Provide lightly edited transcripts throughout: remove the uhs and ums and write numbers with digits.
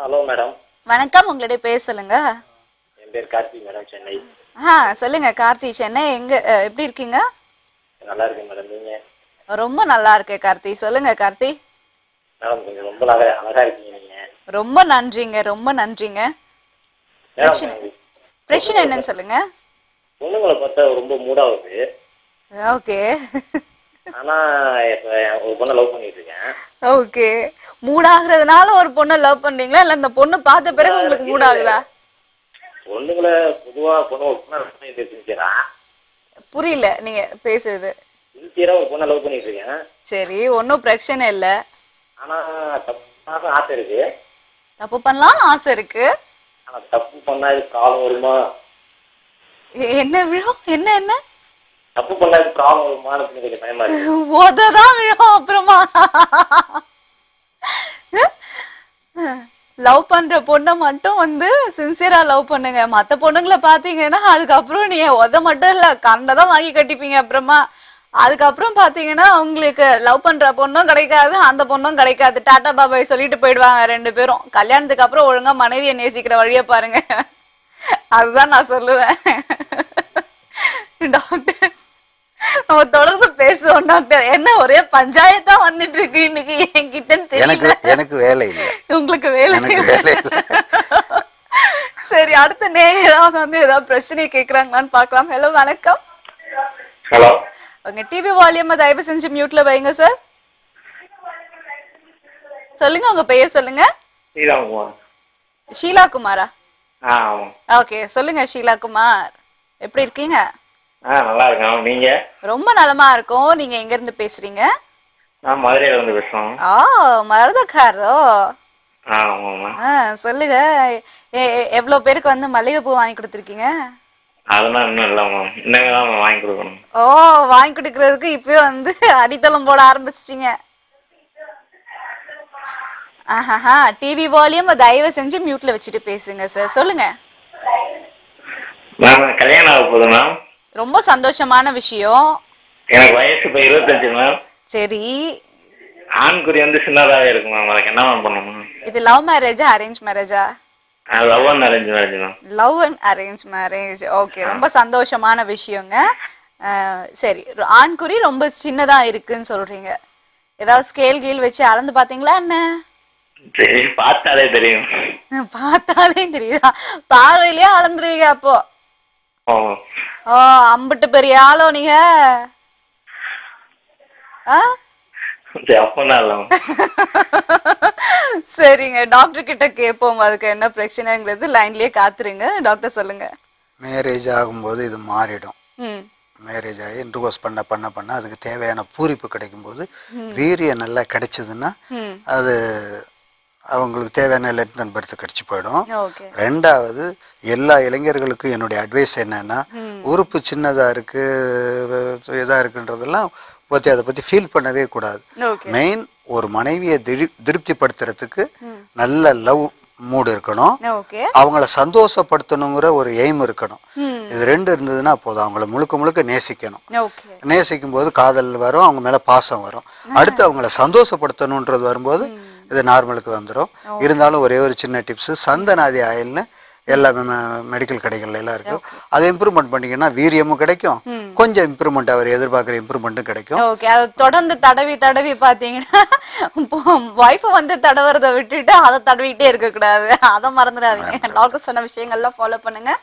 Hello madam. வணக்கம், உங்களுடைய பேர் சொல்லுங்க. என் பேர் கார்த்தி மேடம், சென்னை. சொல்லுங்க கார்த்தி, சென்னை எங்க எப்படி இருக்கீங்க? நல்லா இருக்கேன் மேடம். நீங்க? ரொம்ப நல்லா இருக்கேன் கார்த்தி. சொல்லுங்க கார்த்தி. மேடம் கொஞ்சம் ரொம்ப அழகா இருக்கீங்க நீங்க. ரொம்ப நன்றிங்க, ரொம்ப நன்றிங்க. பிரச்சனை என்னன்னு சொல்லுங்க. பொண்ணுங்களை பார்த்தா ரொம்ப மூடாகுது. ஓகே. ஆனா இப்ப ஒரு பொண்ணை லவ் பண்ணிட்டு இருக்கேன். ஓகே. மூடாகிறதுனால ஒரு பொண்ணை லவ் பண்றீங்களா, இல்ல அந்த பொண்ணு பார்த்த பிறகு உங்களுக்கு மூடாகுதா? பொண்ணுங்களை பொதுவா பொண்ணு சின்சியரா. புரியல நீங்க பேசுறது. சின்சியரா ஒரு பொண்ணை லவ் பண்ணிட்டு இருக்கேன். சரி, ஒன்னும் பிரச்சனை இல்ல. ஆனா தப்பு ஆசை இருக்கு. தப்பு பண்ணலாம்னு ஆசை இருக்கு. ஆனா தப்பு பண்ணா இது ப்ராப்ளம் வருமா? என்ன விழும்? என்ன என்ன தப்பு பண்ணா இது ப்ராப்ளம் வருமான்னு கொஞ்சம் பயமா இருக்கு. உததான் விழும். அப்புறமா லவ் பண்ற பொண்ணை மட்டும் சின்சியரா லவ் பண்ணுங்க. மத்த பொண்ணுங்களை பாத்தீங்கன்னா அதுக்கப்புறம் நீ உத மட்டும் இல்ல கண்டதான் வாங்கி கட்டிப்பீங்க. அப்புறமா அதுக்கப்புறம் பாத்தீங்கன்னா உங்களுக்கு லவ் பண்ற பொண்ணும் கிடைக்காது, அந்த பொண்ணும் கிடைக்காது. டாடா பாபாய் சொல்லிட்டு போயிடுவாங்க ரெண்டு பேரும். கல்யாணத்துக்கு அப்புறம் ஒழுங்கா மனைவியை நேசிக்கிற வழியை பாருங்க. அதுதான் நான் சொல்லுவேன். டாக்டர், நம்ம தொடர்ந்து பேசுவோம் டாக்டர். என்ன ஒரே பஞ்சாயத்தா வந்துட்டு இருக்கு இன்னைக்கு என்கிட்ட. எனக்கு வேலை இல்லை. உங்களுக்கு வேலை இல்லை. சரி, அடுத்த நேரம் ஏதாவது பிரச்சனை கேக்குறாங்களான்னு பாக்கலாம். ஹலோ வணக்கம். ஹலோ. உங்க டிவி வால்யூம் தயவு செஞ்சு மியூட்ல வைங்க சார். சொல்லுங்க, உங்க பெயர் சொல்லுங்க. ஷீலா குமாரா? ஓகே, சொல்லுங்க ஷீலா குமார், எப்படி இருக்கீங்க? நல்லா இருக்கேன். நீங்க? ரொம்ப நலமா இருக்கும். நீங்க எங்க இருந்து பேசுறீங்க? நான் மதுரையில இருந்து பேசுறேன். மருதக்காரோ? ஆமாமா. சொல்லுங்க, எவ்வளவு பேருக்கு மல்லிகை பூ வாங்கி கொடுத்துருக்கீங்க? அதெல்லாம் இன்னும் இல்ல மேம், இன்னும் வாங்கி கொடுக்கணும். வாங்கி கொடுக்கறதுக்கு இப்பவே அடித்தளம் போட ஆரம்பிச்சிட்டீங்க. டிவி வால்யூம் தயவு செஞ்சு மியூட்ல வச்சுட்டு பேசுங்க சார். சொல்லுங்க. கல்யாணம் ஆக போகுது மேம். ரொம்ப சந்தோஷமான விஷயம். எனக்கு வயசு இப்ப 25 மேம். சரி, ஆண்குறி சின்னதாவே இருக்கு மேம். அதுக்கு என்ன மேம் பண்ணணும்? இது லவ் மேரேஜா அரேஞ்ச் மேரேஜா? Love and arrange marriage ma'am. Love and arrange marriage. Okay, ரொம்ப சந்தோஷமான விஷயங்க. சரி, ஆண்குறி ரொம்ப சின்னதா இருக்குன்னு சொல்றீங்க. ஏதாவது ஸ்கேல் கீழ் வச்சு அளந்து பாத்தீங்களா என்ன? பார்த்தாலே தெரியும். பார்த்தாலே தெரியுதா? பார்வையிலேயே அளந்துருவீங்க அப்போ? அம்பிட்டு பெரிய ஆளோ நீங்க? சரிங்க, டாக்டர் கிட்ட கேட்போம் அதுக்கு என்ன பிரச்சனைங்கிறது. லைன்லயே காத்துருங்க. டாக்டர் சொல்லுங்க. மேரேஜ் ஆகும்போது இது மாறிடும். மேரேஜ் ஆகி இன்டர்கோர்ஸ் பண்ண பண்ண பண்ண அதுக்கு தேவையான பூரிப்பு கிடைக்கும் போது வீரியம் நல்லா கிடைச்சதுன்னா அது அவங்களுக்கு தேவையான லென்த் அண்ட் பர்த் கிடைச்சி போயிடும். ரெண்டாவது, எல்லா இளைஞர்களுக்கும் என்னுடைய அட்வைஸ் என்னன்னா, உறுப்பு சின்னதா இருக்கு இதா இருக்குன்றதெல்லாம் பற்றி அதை பற்றி ஃபீல் பண்ணவே கூடாது. மெயின் ஒரு மனைவியை திருப்திப்படுத்துறதுக்கு நல்ல லவ் மூடு இருக்கணும், அவங்கள சந்தோஷப்படுத்தணுங்கிற ஒரு எய்ம் இருக்கணும். இது ரெண்டு இருந்ததுன்னா போதும். அவங்கள முழுக்க முழுக்க நேசிக்கணும். நேசிக்கும் போது காதல் வரும், அவங்க மேல பாசம் வரும். அடுத்து அவங்கள சந்தோஷப்படுத்தணுன்றது வரும்போது இது நார்மலுக்கு வந்துடும். இருந்தாலும் ஒரே ஒரு சின்ன டிப்ஸ், சந்தனாதி ஆயில்னு எல்லா மெடிக்கல் கடைகள்ல எல்லாம் இருக்கு. அதை இம்ப்ரூவ்மெண்ட் பண்ணீங்கன்னா வீரியமும் கிடைக்கும், கொஞ்சம் இம்ப்ரூவ்மெண்ட் அவர் எதிர்பார்க்குற இம்ப்ரூவ்மெண்ட்டும் கிடைக்கும். தொடர்ந்து தடவி தடவி பாத்தீங்கன்னா வைஃப் தடவுறதை விட்டுட்டு அதை தடவிட்டே இருக்க கூடாது. அதை மறந்துடாதீங்க. டாக்டர் சொன்ன விஷயங்கள்லாம் ஃபாலோ பண்ணுங்க.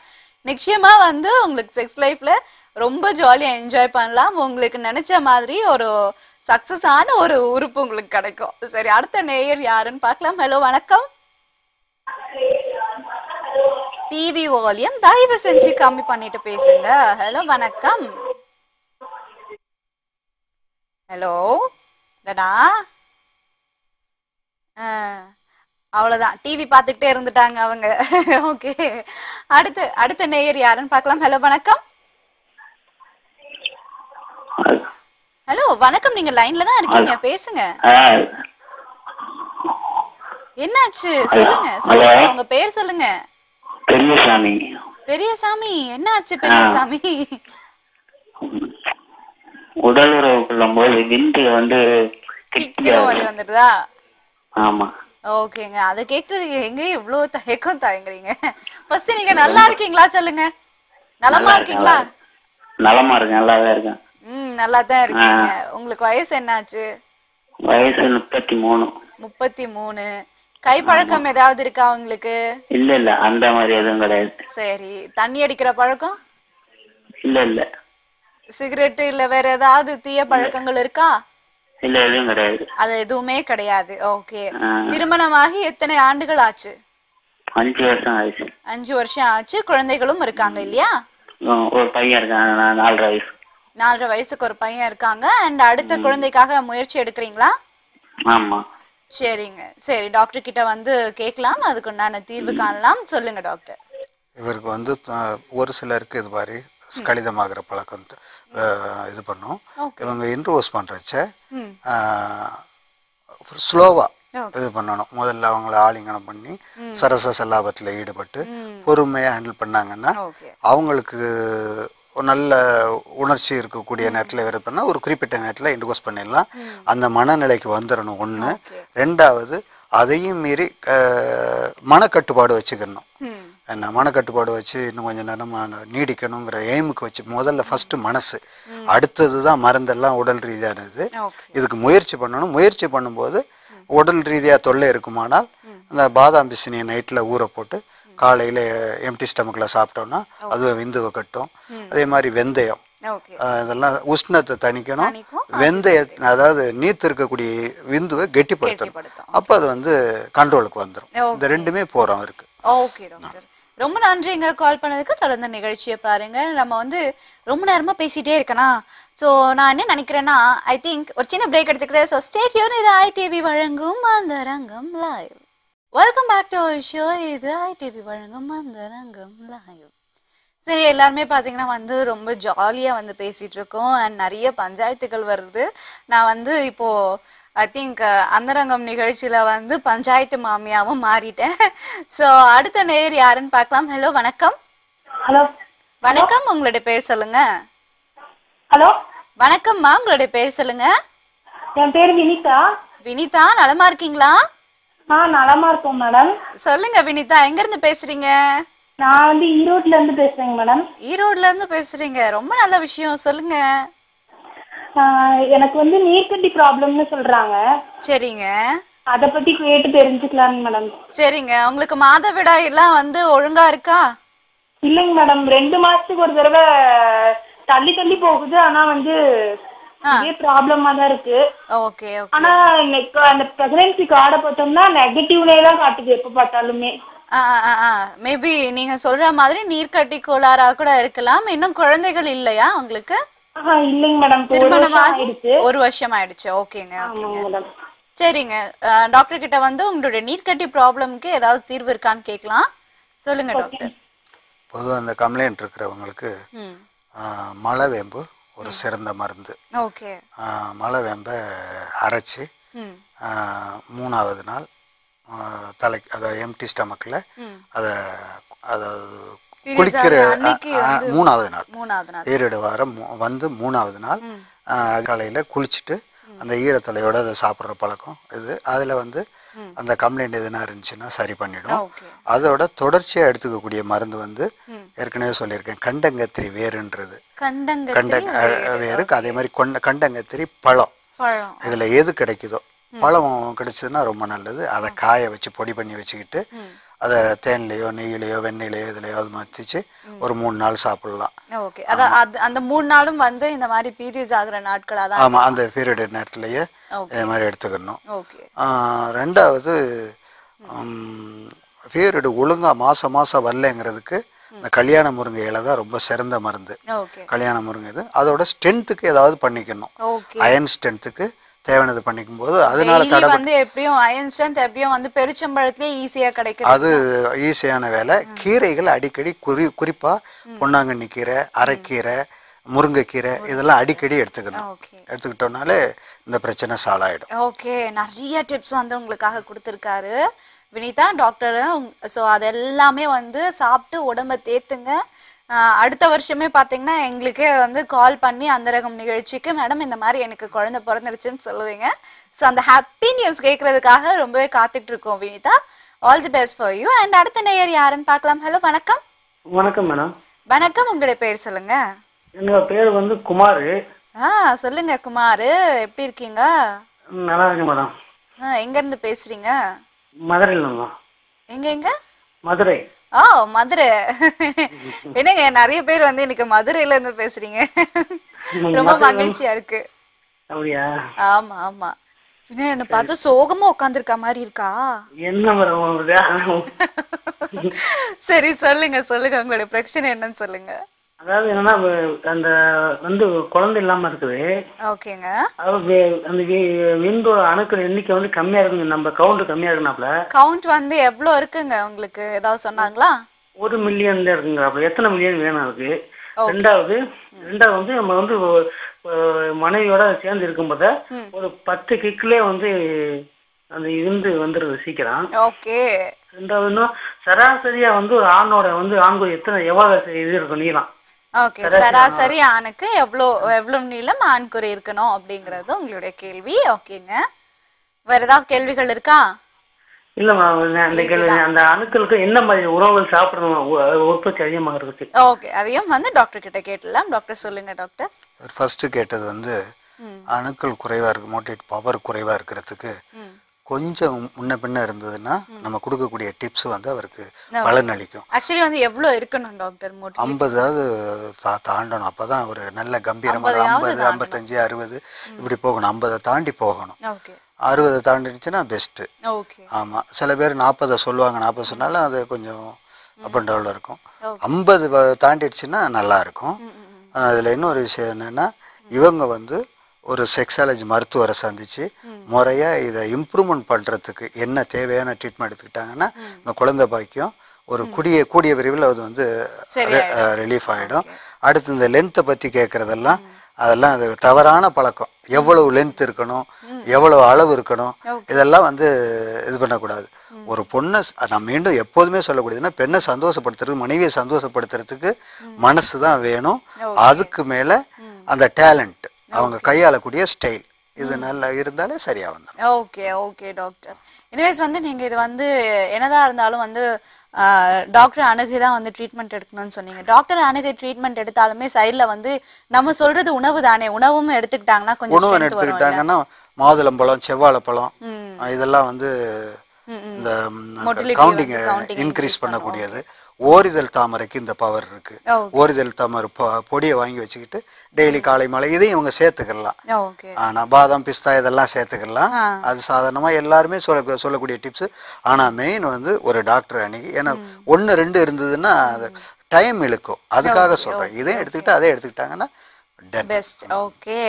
நிச்சயமா உங்களுக்கு செக்ஸ் லைஃப்ல ரொம்ப ஜாலியா என்ஜாய் பண்ணலாம். உங்களுக்கு நினைச்ச மாதிரி ஒரு சக்சஸ் ஆன ஒரு உறுப்பு உங்களுக்கு கிடைக்கும். சரி, அடுத்த நேயர் யாருன்னு பார்க்கலாம். ஹலோ வணக்கம். டிவி வால்யூம் தயவு செஞ்சு கம்மி பண்ணிட்டு பேசுங்க. ஹலோ வணக்கம். ஹலோ டடா. அவ்வளவுதான், டிவி பார்த்துக்கிட்டே இருந்துட்டாங்க அவங்க. ஓகே, அடுத்த நேயர் யாருன்னு பார்க்கலாம். ஹலோ வணக்கம். ஹலோ வணக்கம், நீங்க லைன்ல தான் இருக்கீங்க, பேசுங்க. என்னாச்சு சொல்லுங்க. சொல்லுங்க, உங்க பேர் சொல்லுங்க. பெரியசாமி. பெரியசாமி, என்னாச்சு பெரியசாமி? உடல் உறவு கொள்ளும்போது விந்து சீக்கிரம் வலி வந்துடுதா? ஆமா. ஓகேங்க. அத கேக்குறதுக்கு எங்க இவ்ளோ தயக்கம் தயங்குறீங்க? ஃபர்ஸ்ட் நீங்க நல்லா இருக்கீங்களா சொல்லுங்க. நலமா இருக்கீங்களா? நலமா இருக்கேன், நல்லாவே இருக்கேன். நல்லா தான் இருக்கீங்க. உங்களுக்கு வயசு என்னாச்சு? வயசு 33. 33. கை பழக்கம் ஏதாவது இருக்கா உங்களுக்கு? இல்ல இல்ல, அந்த மாதிரி எதுவும் கிடையாது. சரி. தண்ணி அடிக்கிற பழக்கம்? இல்ல இல்ல. சிகரெட் இல்ல வேற ஏதாவது தீய பழக்கங்கள் இருக்கா? இல்ல, எதுவும் கிடையாது. அது எதுவுமே கிடையாது. ஓகே. திருமணமாகி எத்தனை ஆண்டுகள் ஆச்சு? 5 வருஷம் ஆயிடுச்சு. 5 வருஷம் ஆச்சு. குழந்தைகளும் இருக்காங்க இல்லையா? ஒரு பையன் இருக்கான், 4.5 வயசு. 4.5 வயசுக்கு ஒரு பையன் இருக்காங்க. அண்ட் அடுத்த குழந்தைக்காக முயற்சி எடுக்கிறீங்களா? ஆமா. சரிங்க. சரி, டாக்டர் கிட்ட வந்து கேட்கலாம், அதுக்கு உண்டான தீர்வு காணலாம். சொல்லுங்க டாக்டர். இவருக்கு வந்து ஒரு சிலருக்கு இது மாதிரி ஸ்கலிதமாகிற பழக்கம் இது பண்ணும். இவங்க இன்ட்ரோஸ் பண்ணுறச்ச ஸ்லோவாக இது பண்ணணும். முதல்ல அவங்கள ஆலிங்கனம் பண்ணி சரச சல்லாபத்தில் ஈடுபட்டு பொறுமையாக ஹேண்டில் பண்ணாங்கன்னா அவங்களுக்கு நல்ல உணர்ச்சி இருக்கக்கூடிய நேரத்தில் இது பண்ணால் ஒரு குறிப்பிட்ட நேரத்தில் இன்ட்ரோஸ் பண்ணிடலாம். அந்த மனநிலைக்கு வந்துடணும் ஒன்று. ரெண்டாவது, அதையும் மீறி மனக்கட்டுப்பாடு வச்சுக்கணும். என்ன மனக்கட்டுப்பாடு வச்சு இன்னும் கொஞ்சம் நேரம் நீடிக்கணுங்கிற எய்முக்கு வச்சு முதல்ல ஃபஸ்ட்டு மனசு, அடுத்தது தான் மருந்தெல்லாம் உடல் ரீதியானது. இதுக்கு முயற்சி பண்ணணும். முயற்சி பண்ணும்போது உடல் ரீதியாக தொல்லை இருக்குமானால் அந்த பாதாம் பிசினியை நைட்டில் ஊற போட்டு காலையில் எம்டி ஸ்டமக்கில் சாப்பிட்டோம்னா அதுவே விந்துவை கட்டும். அதே மாதிரி வெந்தயம், இதெல்லாம் உஷ்ணத்தை தணிக்கணும். வெந்தய அதாவது நீத்து இருக்கக்கூடிய விந்துவை கெட்டிப்படுத்தணும். அப்போ அது வந்து கண்ட்ரோலுக்கு வந்துடும். இந்த ரெண்டுமே போகிறோம் இருக்கு. ஓகே டாக்டர், ரொம்ப நன்றிங்க கால் பண்ணதுக்கு. தொடர்ந்து நிகழ்ச்சியை பாருங்க. நம்ம வந்து ரொம்ப நேரமா பேசிட்டே இருக்கனா, ஸோ நான் என்ன நினைக்கிறேன்னா, ஐ திங்க் ஒரு சின்ன பிரேக் எடுத்துக்கிறேன். So stay tune. இது ஐடிவி வழங்கும் அந்த ரங்கம் live. Welcome back to our show. இது ஐடிவி வழங்கும் அந்த ரங்கம் லைவ். சரி, எல்லாருமே பார்த்தீங்கன்னா வந்து ரொம்ப ஜாலியாக வந்து பேசிகிட்டு இருக்கோம். அண்ட் நிறைய பஞ்சாயத்துகள் வருது. நான் வந்து இப்போது ஐ திங்க் அந்தரங்கம் நிகழ்ச்சியில் வந்து பஞ்சாயத்து மாமியாவும் மாறிட்டேன். ஸோ அடுத்த நேர் யாருன்னு பார்க்கலாம். ஹலோ, வணக்கம். ஹலோ, வணக்கம். உங்களுடைய பேர் சொல்லுங்க. ஹலோ, வணக்கம்மா, உங்களுடைய பேர் சொல்லுங்க. என் பேர் வினிதா. வினிதா, நலமா இருக்கீங்களா? நலமா இருக்கோம் மேடம். சொல்லுங்க வினிதா, எங்க இருந்து பேசுறீங்க? நான் வந்து ஈரோட்ல இருந்து பேசுறேங்க மேடம். ஈரோட்ல இருந்து பேசுறீங்க, ரொம்ப நல்ல விஷயம். சொல்லுங்க. எனக்கு வந்து நீர்க்கட்டி ப்ராப்ளம்னு சொல்றாங்க. சரிங்க. அத பத்தி கேட்டு தெரிஞ்சுக்கலாங்க மேடம். சரிங்க. உங்களுக்கு மாதவிடாய் எல்லாம் வந்து ஒழுங்கா இருக்கா? இல்லைங்க மேடம், 2 மாசத்துக்கு ஒரு தடவை தள்ளி தள்ளி போகுது. ஆனா வந்து இதே ப்ராப்ளமா தான் இருக்கு. Okay okay. ஆனா அந்த பிரெக்னன்சி கார்டை பார்த்தோம்னா நெகட்டிவ்னே தான் காட்டுது எப்ப பார்த்தாலுமே. மேபி நீங்க சொல்ற மாதிரி நீர்க்கட்டி கோளாறா கூட இருக்கலாம். இன்னும் குழந்தைகள் இல்லையா உங்களுக்கு? இல்லைங்க மேடம், திருமணமாகி 1 வருஷம் ஆயிடுச்சு. ஓகேங்க ஓகேங்க. சரிங்க, டாக்டர் கிட்ட வந்து உங்களுடைய நீர்க்கட்டி ப்ராப்ளம்க்கு ஏதாவது தீர்வு இருக்கான்னு கேட்கலாம். சொல்லுங்க டாக்டர். பொதுவாக அந்த கம்ப்ளைண்ட் இருக்கிறவங்களுக்கு மலைவேம்பு ஒரு சிறந்த மருந்து. ஓகே. மலைவேம்பை அரைச்சி 3வது நாள் தலைக்கு, அதாவது எம்டி ஸ்டமக்கில் அதை குளிக்கிற 3வது நாள் ஈரடு வாரம் வந்து 3வது நாள் காலையில் குளிச்சுட்டு அந்த ஈரத்தலையோட அதை சாப்பிட்ற பழக்கம் இது. அதில் வந்து அந்த கம்ப்ளைண்ட் எதுனா இருந்துச்சுன்னா சரி பண்ணிடும். அதோட தொடர்ச்சியாக எடுத்துக்கக்கூடிய மருந்து வந்து ஏற்கனவே சொல்லியிருக்கேன், கண்டங்கத்திரி வேறுன்றது. வேருக்கு அதே மாதிரி கண்டங்கத்திரி பழம். இதில் எது கிடைக்குதோ, பழம் கிடைச்சதுன்னா ரொம்ப நல்லது. அதை காய வச்சு பொடி பண்ணி வச்சுக்கிட்டு அதை தேன்லையோ நெய்யிலையோ வெண்ணெயிலையோ இதுலையோ அது மத்திச்சு ஒரு 3 நாள் சாப்பிடலாம். ஓகே. அந்த 3 நாளும் வந்து இந்த மாதிரி பீரியட்ஸ் ஆகுற நாட்களா தான்? ஆமாம், அந்த பீரியட் நேரத்துலையே இது மாதிரி எடுத்துக்கணும். ரெண்டாவது, பீரியடு ஒழுங்காக மாதம் வரலைங்கிறதுக்கு இந்த கல்யாண முருங்கை இலை தான் ரொம்ப சிறந்த மருந்து. கல்யாண முருங்கை இது. அதோட ஸ்ட்ரென்த்துக்கு ஏதாவது பண்ணிக்கணும். அயன் ஸ்ட்ரென்த்துக்கு தேவையானது பண்ணிக்கும் போது அதனால வந்து எப்படியும் அயன் ஸ்ட்ரென்த் எப்படியும் வந்து பெருச்சம்பழத்திலே ஈஸியா கிடைக்கும். அது ஈஸியான வேலை. கீரைகள் அடிக்கடி குறிப்பா பொன்னாங்கண்ணி கீரை, அரைக்கீரை, முருங்கைக்கீரை இதெல்லாம் அடிக்கடி எடுத்துக்கணும். எடுத்துக்கிட்டோம்னாலே இந்த பிரச்சனை சால்வ் ஆயிடும். ஓகே, நிறைய டிப்ஸ் வந்து உங்களுக்காக கொடுத்துருக்காரு வினிதா டாக்டர். ஸோ அதெல்லாமே வந்து சாப்பிட்டு உடம்ப தேத்துங்க. அடுத்த வருஷமே பாத்தீங்கன்னா எங்களுக்கே வந்து கால் பண்ணி அந்த ரகம் நிகழ்ச்சிக்கு மேடம் இந்த மாதிரி எனக்கு குழந்தை பிறந்துருச்சுன்னு சொல்லுவீங்க. ஸோ அந்த ஹாப்பி நியூஸ் கேட்கறதுக்காக ரொம்பவே காத்துட்டு இருக்கோம் Vinitha. All the best for you. And அடுத்த நேயர் யாருன்னு பார்க்கலாம். ஹலோ வணக்கம். வணக்கம் மேடம். வணக்கம், உங்களுடைய பேர் சொல்லுங்க. என்னோட பேர் வந்து குமார். சொல்லுங்க குமார், எப்படி இருக்கீங்க? நல்லா இருக்கேன் மேடம். எங்க இருந்து பேசுறீங்க? மதுரையில. எங்க? மதுரை. மதுரை. என்னங்க நிறைய பேர் வந்து இன்னைக்கு மதுரையில இருந்து பேசுறீங்க, ரொம்ப மகிழ்ச்சியா இருக்கு. அப்படியா? ஆமா ஆமா. என்ன பார்த்து சோகமா உட்காந்துருக்க மாதிரி இருக்கா? என்ன மேடம்? சரி சொல்லுங்க சொல்லுங்க, உங்களுடைய பிரச்சனை என்னன்னு சொல்லுங்க. அதாவது என்னன்னா அந்த வந்து குழந்தை இல்லாம இருக்குது. ஓகேங்க. அந்த விண்டோட அணுக்கள் எண்ணிக்கை வந்து கம்மியா இருக்குங்க. நம்ம கவுண்ட் கம்மியா இருக்குனாப்ல. கவுண்ட் வந்து எவ்வளவு இருக்குங்க உங்களுக்கு ஏதாவது சொன்னாங்களா? 1 மில்லியன் இருக்குங்க. அப்ப எத்தனை மில்லியன் வேணும் அதுக்கு? ரெண்டாவது வந்து நம்ம வந்து மனைவியோட சேர்ந்து இருக்கும்போது ஒரு 10 கிக்லயே வந்து அந்த இருந்து வந்துருது சீக்கிரம். ஓகே. ரெண்டாவது சராசரியா வந்து ஒரு ஆணோட வந்து ஆண்குறி எவ்வளவு இது இருக்கும் நீளம்? ஓகே, சராசரி ஆணுக்கு எவ்வளவு நீளம் ஆண்குறி இருக்கணும் அப்படிங்கறது உங்களுடைய கேள்வி. ஓகேங்க, வேற ஏதாவது கேள்விகள் இருக்கா? இல்லம்மா, அந்த கேள்வி அந்த அணுக்களுக்கு என்ன மாதிரி உணவுகள் சாப்பிடணும் உற்பத்தி அதிகமாக இருக்கு? ஓகே, அதையும் வந்து டாக்டர் கிட்ட கேட்டலாம். டாக்டர் சொல்லுங்க டாக்டர். ஃபர்ஸ்ட் கேட்டது வந்து அணுக்கள் குறைவா இருக்கு, மோட்டிவேட் பவர் குறைவா இருக்கிறதுக்கு கொஞ்சம் முன்ன பின்ன இருந்ததுன்னா நம்ம கொடுக்கக்கூடிய டிப்ஸ் வந்து அவருக்கு பலன் அளிக்கும். ஆக்சுவலி வந்து எவ்வளவு இருக்கணும் டாக்டர்? 50 தாண்டணும். அப்பதான் ஒரு நல்ல கம்பீரமான 50, 55, 60 இப்படி போகணும். 50 தாண்டி போகணும். 60 தாண்டிடுச்சுன்னா பெஸ்ட். ஆமா, சில பேர் 40 சொல்லுவாங்க. 40 சொன்னாலும் அது கொஞ்சம் அப் அண்ட் டவுன்ல இருக்கும். 50 தாண்டிடுச்சுன்னா நல்லா இருக்கும். அதுல இன்னொரு விஷயம் என்னன்னா, இவங்க வந்து ஒரு செக்ஸாலஜி மருத்துவரை சந்திச்சு முறையா இதை இம்ப்ரூவ்மெண்ட் பண்றதுக்கு என்ன தேவையான ட்ரீட்மெண்ட் எடுத்துக்கிட்டாங்கன்னா இந்த குழந்தை பாக்கியம் ஒரு கூடிய விரைவில் அது வந்து ரிலீஃப் ஆகிடும். அடுத்து இந்த லென்த்தை பற்றி கேட்குறதெல்லாம் அதெல்லாம் அது தவறான பழக்கம். எவ்வளவு லென்த் இருக்கணும், எவ்வளவு அளவு இருக்கணும், இதெல்லாம் வந்து இது பண்ணக்கூடாது. ஒரு பொண்ணை நான் மீண்டும் எப்போதுமே சொல்லக்கூடியதுன்னா, பெண்ணை சந்தோஷப்படுத்துறது, மனைவியை சந்தோஷப்படுத்துறதுக்கு மனசு தான் வேணும். அதுக்கு மேலே அந்த டேலண்ட், அவங்க கையாளக்கூடிய ஸ்டைல், இது நல்லா இருந்தாலே சரியா வந்துடும். Okay okay doctor. எனிவேஸ் வந்து நீங்க இது வந்து என்னதான் இருந்தாலும் வந்து டாக்டர் அணுகுதான் வந்து ட்ரீட்மெண்ட் எடுக்கணும்னு சொன்னீங்க. டாக்டர் அணுகு ட்ரீட்மெண்ட் எடுத்தாலுமே சைட்ல வந்து நம்ம சொல்றது உணவு தானே, உணவும் எடுத்துக்கிட்டாங்கன்னா கொஞ்சம் உணவு எடுத்துக்கிட்டாங்கன்னா மாதுளம்பழம், செவ்வாழைப்பழம் இதெல்லாம் வந்து இந்த கவுண்டிங் இன்க்ரீஸ் பண்ணக்கூடியது. ஓரிதழ் தாமரைக்கு இந்த பவர் இருக்கு. ஓரிதழ் தாமரை பொடியை வாங்கி வச்சுக்கிட்டு டெய்லி காலை மாலை இதையும் இவங்க சேர்த்துக்கலாம். ஆனா பாதாம், பிஸ்தா இதெல்லாம் சேர்த்துக்கலாம். அது சாதாரணமா எல்லாருமே சொல்லக்கூடிய டிப்ஸ். ஆனா மெயின் வந்து ஒரு டாக்டர் அன்னைக்கு, ஏன்னா 1, 2 இருந்ததுன்னா அது டைம் இழுக்கும். அதுக்காக சொல்றேன். இதையும் எடுத்துக்கிட்டு அதை எடுத்துக்கிட்டாங்கன்னா பெஸ்ட். ஓகே,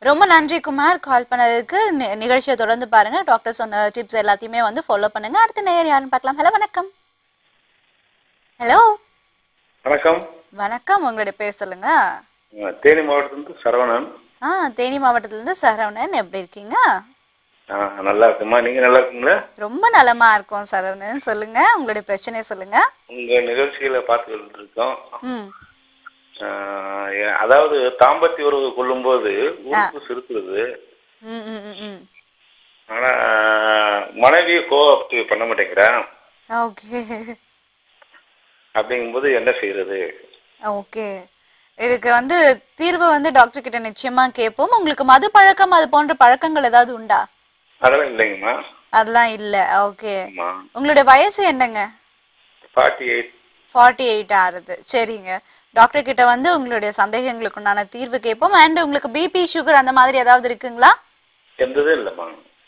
ரொம்ப நன்றி குமார் கால் பண்ணதுக்கு. நிகழ்ச்சியை தொடர்ந்து பாருங்க. டாக்டர் சொன்ன டிப்ஸ் எல்லாத்தையுமே வந்து ஃபாலோ பண்ணுங்க. அடுத்த நேயர் யாருன்னு பார்க்கலாம். ஹலோ வணக்கம். ஹலோ வணக்கம். வணக்கம், உங்களுடைய பேர் சொல்லுங்க. தேனி மாவட்டத்திலிருந்து சரவணன். தேனி மாவட்டத்திலிருந்து சரவணன், எப்படி இருக்கீங்க? நல்லா இருக்குமா, நீங்க நல்லா இருக்கீங்களா? ரொம்ப நலமா இருக்கும் சரவணன். சொல்லுங்க, உங்களுடைய பிரச்சனையை சொல்லுங்க. உங்க நிகழ்ச்சிகளை பார்த்துக்கிட்டு இருக்கோம். அதாவது தாம்பத்திய உறவு கொள்ளும் போது உறுப்பு சிறுத்துறது, ஆனா மனைவியை கோஆப்டிவ் பண்ண மாட்டேங்கிறேன். ஓகே, அப்படிங்கும்போது என்ன செய்யறது? ஓகே, இதுக்கு வந்து தீர்வு வந்து டாக்டர் கிட்ட நிச்சயமா கேட்போம். உங்களுக்கு மது பழக்கம் அது போன்ற பழக்கங்கள் ஏதாவது உண்டா? அதெல்லாம் இல்லைங்கம்மா. அதெல்லாம் இல்ல. ஓகே, உங்களுடைய வயசு என்னங்க? 48 ஆகுது. சரிங்க, டாக்டர் கிட்ட வந்து உங்களுடைய சந்தேகங்களுக்கு உண்டான தீர்வு கேட்போம். அண்ட் உங்களுக்கு பிபி, சுகர் அந்த மாதிரி ஏதாவது இருக்குங்களா?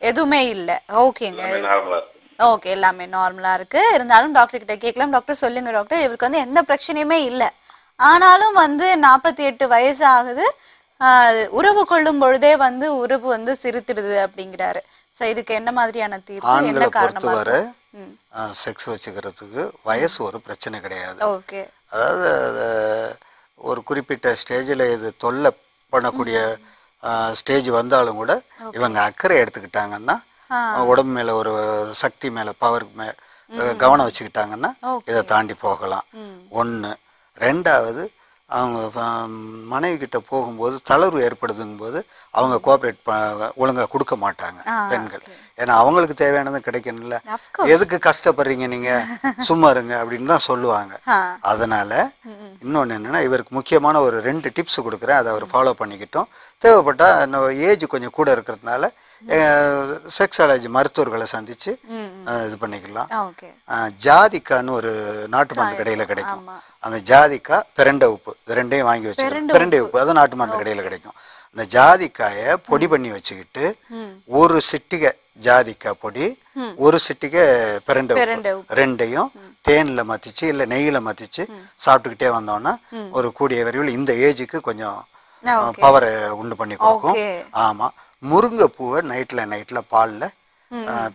எதுவுமே இல்ல. ஓகேங்க, ஓகே, எல்லாமே நார்மலா இருக்கு. இருந்தாலும் டாக்டர் கிட்ட கேட்கலாம். டாக்டர் சொல்லுங்க டாக்டர், இவருக்கு வந்து எந்த பிரச்சனையுமே இல்லை, ஆனாலும் வந்து 48 வயசு ஆகுது, உறவு கொள்ளும் பொழுதே வந்து உறவு வந்து சிரித்திடுது அப்படிங்கிறாரு. சோ இதுக்கு என்ன மாதிரியான தீர்வு, என்ன காரணமா? செக்ஸ் வச்சுக்கிறதுக்கு வயசு ஒரு பிரச்சனை கிடையாது. ஓகே, அதாவது ஒரு குறிப்பிட்ட ஸ்டேஜில் இது தொல்லை பண்ணக்கூடிய ஸ்டேஜ் வந்தாலும் கூட இவங்க அக்கறை எடுத்துக்கிட்டாங்கன்னா, உடம்பு மேல ஒரு சக்தி மேல பவர் கவனம் வச்சுக்கிட்டாங்கன்னா இதை தாண்டி போகலாம். 1. ரெண்டாவது அவங்க மனைவி கிட்ட போகும்போது தளர்வு ஏற்படுதுங்கும்போது அவங்க கோஆப்ரேட் ஒழுங்காக கொடுக்க மாட்டாங்க பெண்கள். ஏன்னா அவங்களுக்கு தேவையானது கிடைக்கணும்ல. எதுக்கு கஷ்டப்படுறீங்க நீங்க, சும்மா இருங்க அப்படின்னு தான் சொல்லுவாங்க. அதனால இன்னொன்று என்னன்னா, இவருக்கு முக்கியமான ஒரு 2 டிப்ஸ் கொடுக்குறேன், அதை அவர் ஃபாலோ பண்ணிக்கிட்டோம். தேவைப்பட்டா ஏஜ் கொஞ்சம் கூட இருக்கிறதுனால செக்ஸாலஜி மருத்துவர்களை சந்திச்சு இது பண்ணிக்கலாம். ஜாதிக்கான்னு ஒரு நாட்டு மருந்து கடையில் கிடைக்கும். அந்த ஜாதிக்கா, பிரண்டை உப்பு, இது 2ஐயும் வாங்கி வச்சுக்கணும். பிரண்டை உப்பு அது நாட்டு மருந்து கடையில் கிடைக்கும். அந்த ஜாதிக்காயை பொடி பண்ணி வச்சுக்கிட்டு ஒரு சிட்டிகை ஜாதிக்காய் பொடி, ஒரு சிட்டிகை பிரண்டை உப்பு 2ஐயும் தேனில் மத்திச்சு இல்லை நெய்யில் மத்திச்சு சாப்பிட்டுக்கிட்டே வந்தோம்னா ஒரு கூடிய விரைவில் இந்த ஏஜுக்கு கொஞ்சம் பவரை உண்டு பண்ணி கொடுக்கும். ஆமா, முருங்கைப்பூவை நைட்ல பால்ல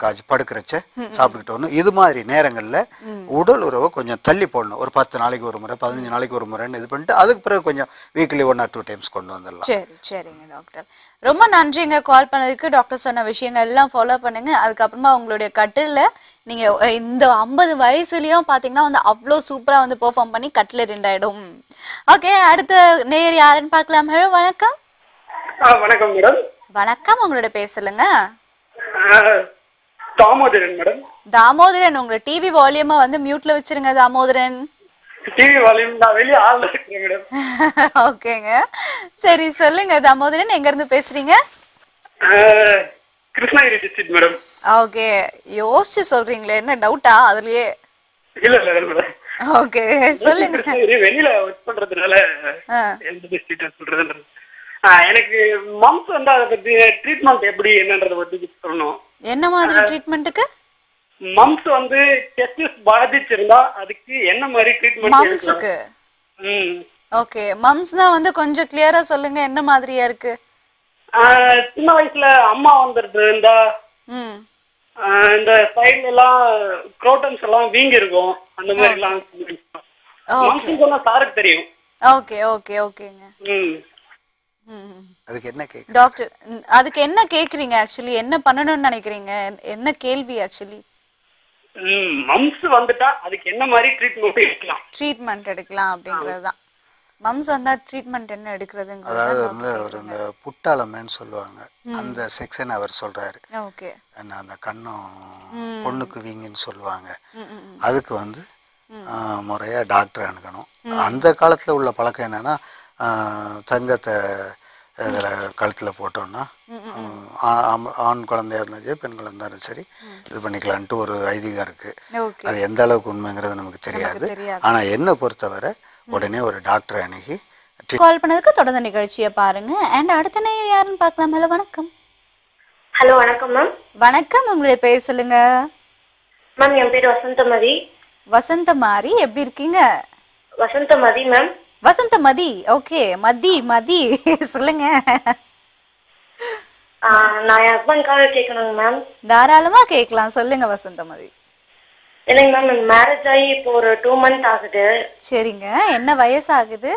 காய்ச்சி படுக்கிறச்ச சாப்பிட்டுக்கிட்டு வரணும். இது மாதிரி நேரங்கள்ல உடல் உறவை கொஞ்சம் தள்ளி போடணும். ஒரு 10 நாளைக்கு ஒரு முறை, 15 நாளைக்கு ஒரு முறைன்னு இது பண்ணிட்டு அதுக்கு பிறகு கொஞ்சம் வீக்லி 1 or 2 times கொண்டு வந்துடலாம். சரிங்க டாக்டர், ரொம்ப நன்றிங்க கால் பண்ணதுக்கு. டாக்டர் சொன்ன விஷயங்கள் எல்லாம் ஃபாலோ பண்ணுங்க. அதுக்கப்புறமா உங்களுடைய கட்டில நீங்க இந்த 50 வயசுலயும் பாத்தீங்கன்னா வந்து அவ்வளோ சூப்பரா வந்து பெர்ஃபார்ம் பண்ணி கட்டில 2 ஆயிடும். ஓகே, அடுத்த நேயர் யாருன்னு பார்க்கலாம். ஹலோ, வணக்கம். வணக்கம் மேடம். வணக்கம், உங்களோட பேர் சொல்லுங்க. தாமோதரன் மேடம். தாமோதரன், உங்க டிவி வால்யூமை வந்து மியூட்ல வச்சிருங்க தாமோதரன். டிவி வால்யூம் நான் வெளிய ஆல்ல இருக்கேன் மேடம். ஓகேங்க, சரி சொல்லுங்க தாமோதரன், எங்க இருந்து பேசுறீங்க? Krishnagiri district madam. ஓகே, யோசிச்சு சொல்றீங்களே, என்ன டவுட்டா அதுலயே? இல்ல மேடம். ஓகே, சொல்லுங்க. வெளியில ஒர்க் பண்றதுனால எந்த டிஸ்ட்ரிக்ட் சொல்றது. எனக்கு மம்ஸ் வந்து அதை பத்தி ட்ரீட்மெண்ட் எப்படி என்னன்றத பத்தி சொல்லணும். என்ன மாதிரி ட்ரீட்மெண்ட்டுக்கு? மம்ஸ் வந்து டெஸ்டிஸ் பாதிச்சிருந்தா அதுக்கு என்ன மாதிரி ட்ரீட்மெண்ட் மம்ஸ்க்கு? ஓகே, மம்ஸ்னா வந்து கொஞ்சம் கிளியரா சொல்லுங்க, என்ன மாதிரியா இருக்கு? சின்ன வயசுல அம்மா வந்துட்டு இருந்தா இந்த சைடுல எல்லாம் குரோட்டன்ஸ் எல்லாம் வீங்கி இருக்கும், அந்த மாதிரி எல்லாம் மம்ஸ் சொன்னா சாருக்கு தெரியும். ஓகே ஓகே ஓகேங்க. அதுக்கு என்ன கேக்குறீங்க டாக்டர்? அதுக்கு என்ன கேக்குறீங்க ஆக்சுவலி? என்ன பண்ணணும்னு நினைக்கிறீங்க? என்ன கேள்வி ஆக்சுவலி? மம்ஸ் வந்துட்டா அதுக்கு என்ன மாதிரி ட்ரீட்மெண்ட் எடுக்கலாம்? ட்ரீட்மெண்ட் எடுக்கலாம் அப்படிங்கறதுதான். மம்ஸ் வந்தா ட்ரீட்மெண்ட் என்ன எடுக்கிறதுங்க? அதாவது வந்து ஒரு இந்த புட்டாளமேன்னு சொல்லுவாங்க, அந்த செக்ஷன் அவர் சொல்றாரு. ஓகே, என்ன அந்த கண்ணும் பொண்ணுக்கு வீங்கன்னு சொல்லுவாங்க. அதுக்கு வந்து முறையா டாக்டர் அணுகணும். அந்த காலத்துல உள்ள பழக்கம் என்னன்னா, தங்கத்தை இதில் கழுத்தில் போட்டோம்னா ஆண் குழந்தையா இருந்தாலும் சரி, பெண் குழந்தையா இருந்தாலும் சரி இது பண்ணிக்கலான்ட்டு ஒரு ஐதீகம் இருக்கு. அது எந்த அளவுக்கு உண்மைங்கிறது நமக்கு தெரியாது. ஆனா என்னை பொறுத்தவரை உடனே ஒரு டாக்டரை அணுகி. கால் பண்ணதுக்கு தொடர்ந்து நிகழ்ச்சியை பாருங்க. அண்ட் அடுத்த நேயர் யாருன்னு பார்க்கலாம். ஹலோ, வணக்கம். ஹலோ, வணக்கம் மேம். வணக்கம், உங்களுடைய பேர் சொல்லுங்க. மேம், என் பேர் வசந்தமதி. வசந்தமாரி, எப்படி இருக்கீங்க? வசந்தமதி மேம். வசந்தமதி, ஓகே. மதி சொல்லுங்க. நான் என் ஹஸ்பண்ட்காக கேட்கணுங்க மேம். தாராளமா கேட்கலாம், சொல்லுங்க வசந்தமதி. இல்லைங்க மேம், மேரேஜ் ஆகி இப்போ ஒரு 2 months ஆகுது. சரிங்க, என்ன வயசு ஆகுது?